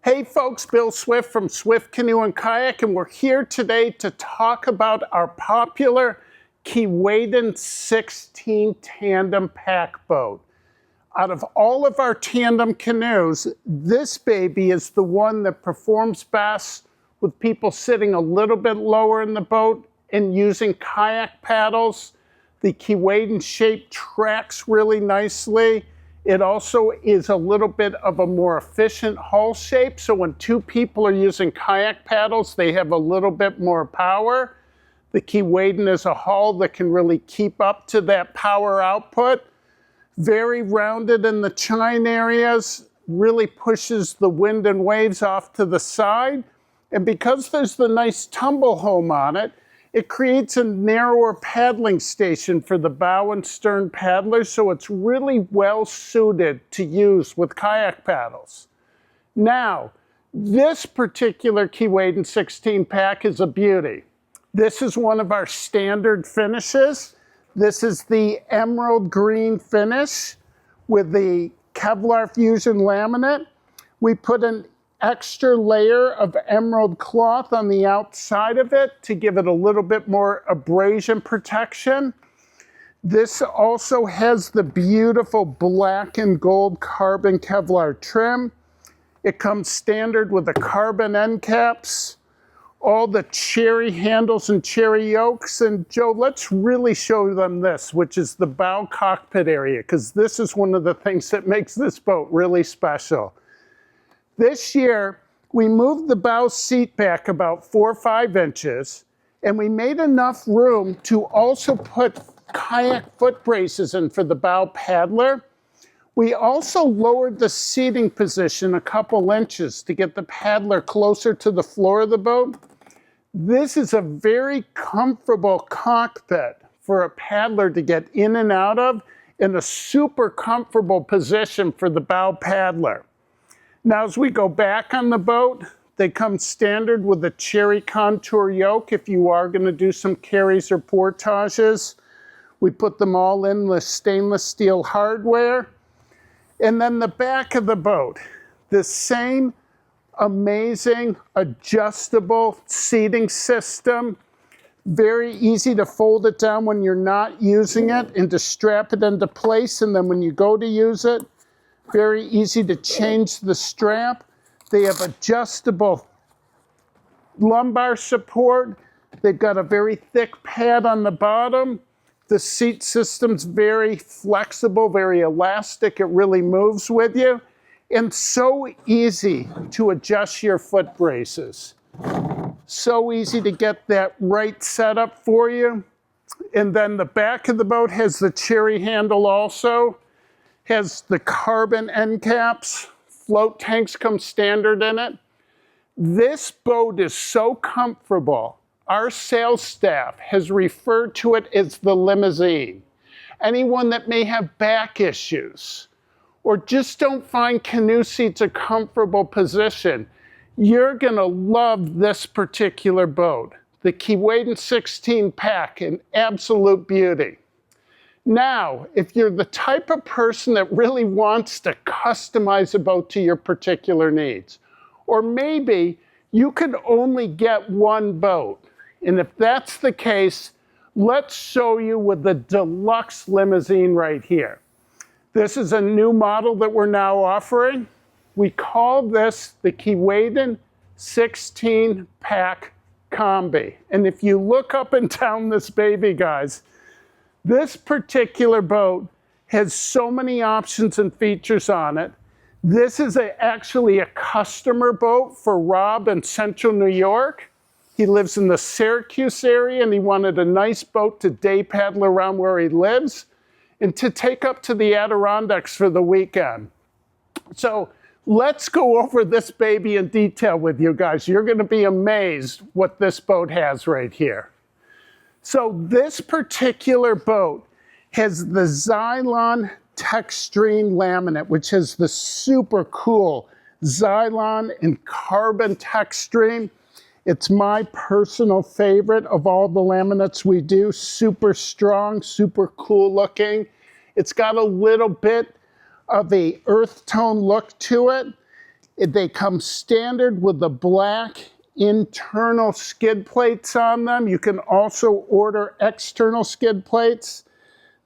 Hey folks, Bill Swift from Swift Canoe and Kayak, and we're here today to talk about our popular Keewaydin 16 Tandem Pack boat. Out of all of our tandem canoes, this baby is the one that performs best with people sitting a little bit lower in the boat and using kayak paddles. The Keewaydin shape tracks really nicely. It also is a little bit of a more efficient hull shape, so when two people are using kayak paddles, they have a little bit more power. The Keewaydin is a hull that can really keep up to that power output. Very rounded in the chine areas, really pushes the wind and waves off to the side. And because there's the nice tumble home on it, it creates a narrower paddling station for the bow and stern paddlers, so it's really well suited to use with kayak paddles. Now, this particular Keewaydin 16 pack is a beauty. This is one of our standard finishes. This is the emerald green finish with the Kevlar Fusion laminate. We put an extra layer of emerald cloth on the outside of it to give it a little bit more abrasion protection. This also has the beautiful black and gold carbon Kevlar trim. It comes standard with the carbon end caps, all the cherry handles and cherry yokes. And Joe, let's really show them this, which is the bow cockpit area, because this is one of the things that makes this boat really special. This year, we moved the bow seat back about 4 or 5 inches, and we made enough room to also put kayak foot braces in for the bow paddler. We also lowered the seating position a couple inches to get the paddler closer to the floor of the boat. This is a very comfortable cockpit for a paddler to get in and out of, in a super comfortable position for the bow paddler. Now, as we go back on the boat, they come standard with a cherry contour yoke if you are going to do some carries or portages. We put them all in the stainless steel hardware. And then the back of the boat, the same amazing adjustable seating system. Very easy to fold it down when you're not using it and to strap it into place. And then when you go to use it, very easy to change the strap. They have adjustable lumbar support. They've got a very thick pad on the bottom. The seat system's very flexible, very elastic. It really moves with you. And so easy to adjust your foot braces. So easy to get that right setup for you. And then the back of the boat has the cherry handle also. Has the carbon end caps. Float tanks come standard in it. This boat is so comfortable. Our sales staff has referred to it as the limousine. Anyone that may have back issues or just don't find canoe seats a comfortable position, you're going to love this particular boat. The Keewaydin 16 Pack, an absolute beauty. Now, if you're the type of person that really wants to customize a boat to your particular needs, or maybe you could only get one boat, and if that's the case, let's show you with the deluxe limousine right here. This is a new model that we're now offering. We call this the Keewaydin 16 Pack Combi. And if you look up and down this baby, guys, this particular boat has so many options and features on it. This is actually a customer boat for Rob in Central New York. He lives in the Syracuse area and he wanted a nice boat to day paddle around where he lives and to take up to the Adirondacks for the weekend. So let's go over this baby in detail with you guys. You're going to be amazed what this boat has right here. So this particular boat has the Xylon Textreme laminate, which has the super cool Xylon and carbon Textreme. It's my personal favorite of all the laminates we do. Super strong, super cool looking. It's got a little bit of a earth tone look to it. They come standard with the black internal skid plates on them. You can also order external skid plates.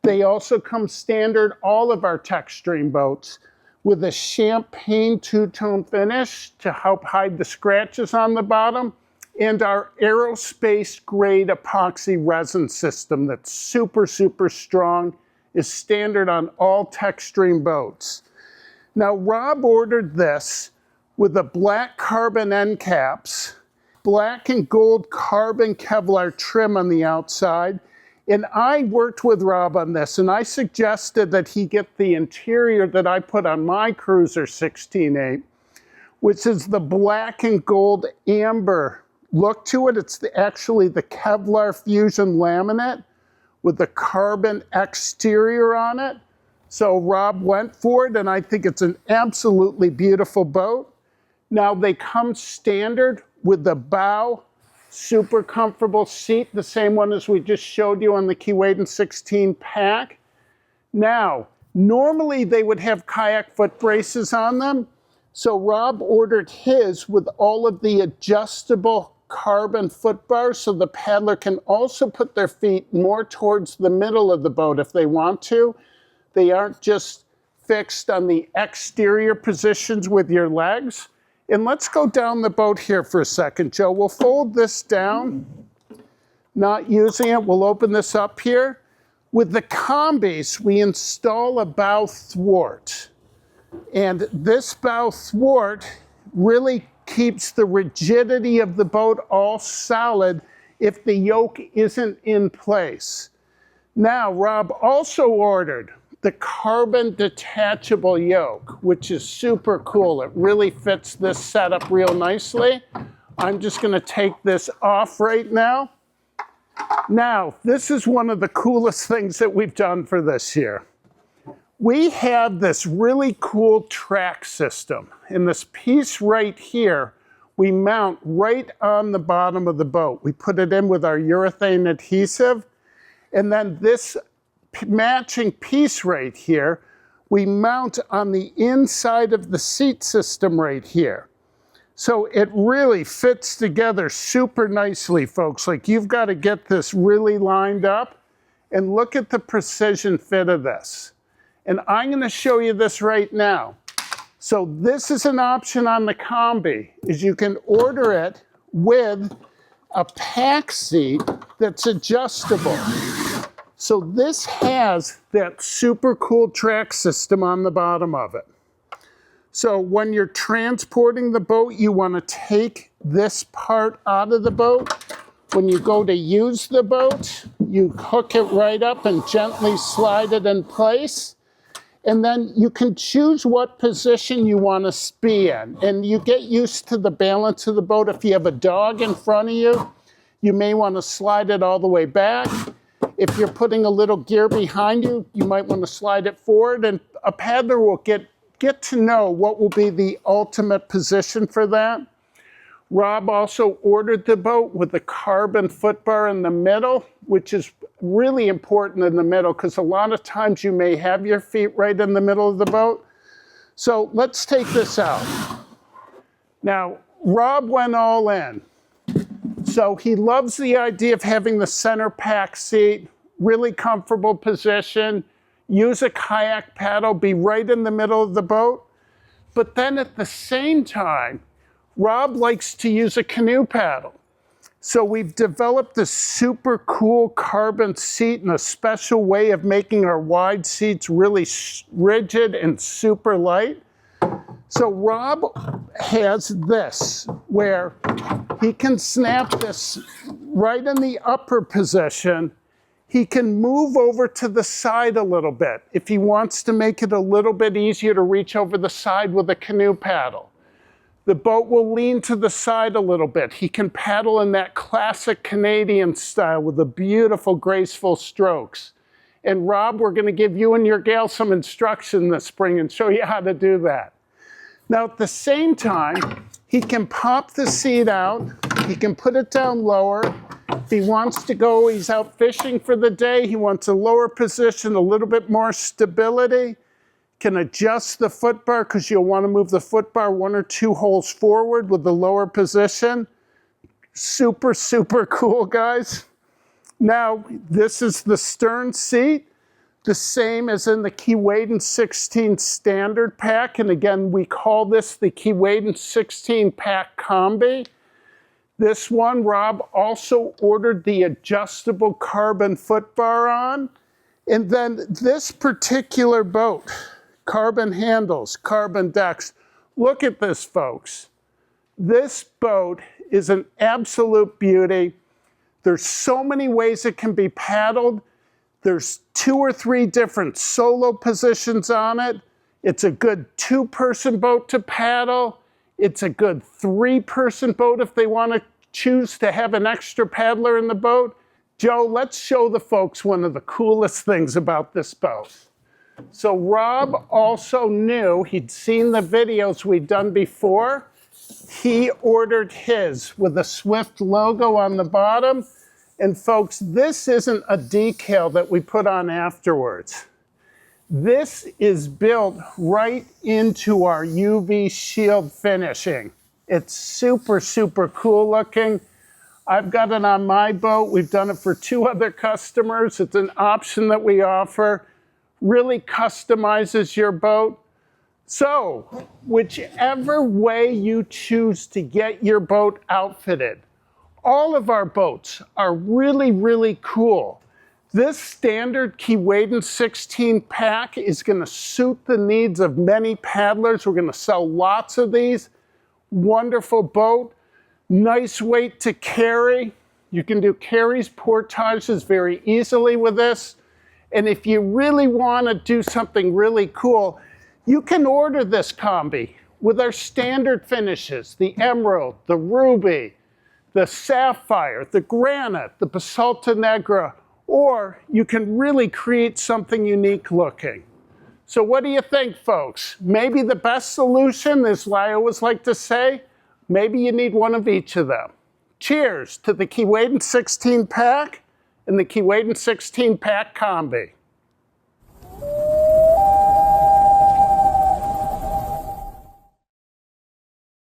They also come standard, all of our Techstream boats, with a champagne two-tone finish to help hide the scratches on the bottom, and our aerospace grade epoxy resin system that's super, super strong is standard on all Techstream boats. Now, Rob ordered this with the black carbon end caps, black and gold carbon Kevlar trim on the outside, and I worked with Rob on this, and I suggested that he get the interior that I put on my Cruiser 16.8, which is the black and gold amber look to it. It's actually the Kevlar Fusion laminate with the carbon exterior on it. So Rob went for it, and I think it's an absolutely beautiful boat. Now, they come standard with the bow, super comfortable seat, the same one as we just showed you on the Keewaydin 16 pack. Now, normally they would have kayak foot braces on them, so Rob ordered his with all of the adjustable carbon foot bars, so the paddler can also put their feet more towards the middle of the boat if they want to. They aren't just fixed on the exterior positions with your legs. And let's go down the boat here for a second, Joe. We'll fold this down, not using it. We'll open this up here. With the Combis, we install a bow thwart. And this bow thwart really keeps the rigidity of the boat all solid if the yoke isn't in place. Now, Rob also ordered the carbon detachable yoke, which is super cool. It really fits this setup real nicely. I'm just going to take this off right now. Now, this is one of the coolest things that we've done for this year. We have this really cool track system, and this piece right here we mount right on the bottom of the boat. We put it in with our urethane adhesive, and then this matching piece right here, we mount on the inside of the seat system right here. So it really fits together super nicely, folks. Like, you've got to get this really lined up, and look at the precision fit of this. And I'm going to show you this right now. So this is an option on the Combi, is you can order it with a pack seat that's adjustable. So this has that super cool track system on the bottom of it. So when you're transporting the boat, you want to take this part out of the boat. When you go to use the boat, you hook it right up and gently slide it in place. And then you can choose what position you want to be in. And you get used to the balance of the boat. If you have a dog in front of you, you may want to slide it all the way back. If you're putting a little gear behind you, you might want to slide it forward, and a paddler will get to know what will be the ultimate position for that. Rob also ordered the boat with the carbon foot bar in the middle, which is really important in the middle because a lot of times you may have your feet right in the middle of the boat. So let's take this out. Now, Rob went all in. So he loves the idea of having the center pack seat, really comfortable position, use a kayak paddle, be right in the middle of the boat. But then at the same time, Rob likes to use a canoe paddle. So we've developed this super cool carbon seat and a special way of making our wide seats really rigid and super light. So Rob has this where he can snap this right in the upper position. He can move over to the side a little bit if he wants to make it a little bit easier to reach over the side with a canoe paddle. The boat will lean to the side a little bit. He can paddle in that classic Canadian style with the beautiful, graceful strokes. And Rob, we're going to give you and your gal some instruction this spring and show you how to do that. Now, at the same time, he can pop the seat out. He can put it down lower. If he wants to go, he's out fishing for the day, he wants a lower position, a little bit more stability, Can adjust the foot bar because you'll want to move the foot bar 1 or 2 holes forward with the lower position. Super, super cool, guys. Now, this is the stern seat, the same as in the Keewaydin 16 standard pack. And again, we call this the Keewaydin 16 pack Combi. This one, Rob also ordered the adjustable carbon foot bar on. And then this particular boat, carbon handles, carbon decks. Look at this, folks. This boat is an absolute beauty. There's so many ways it can be paddled. There's 2 or 3 different solo positions on it. It's a good 2-person boat to paddle. It's a good 3-person boat if they want to choose to have an extra paddler in the boat. Joe, let's show the folks one of the coolest things about this boat. So Rob also knew, he'd seen the videos we'd done before. He ordered his with a Swift logo on the bottom. And folks, this isn't a decal that we put on afterwards. This is built right into our UV shield finishing. It's super, super cool looking. I've got it on my boat. We've done it for 2 other customers. It's an option that we offer. Really customizes your boat. So, whichever way you choose to get your boat outfitted, all of our boats are really, really cool. This standard Keewaydin 16 pack is going to suit the needs of many paddlers. We're going to sell lots of these. Wonderful boat. Nice weight to carry. You can do carries, portages very easily with this. And if you really want to do something really cool, you can order this Combi with our standard finishes, the emerald, the ruby, the sapphire, the granite, the basalto negra, or you can really create something unique looking. So what do you think, folks? Maybe the best solution, as I always like to say, maybe you need one of each of them. Cheers to the Keewaydin 16 pack and the Keewaydin 16 pack Combi.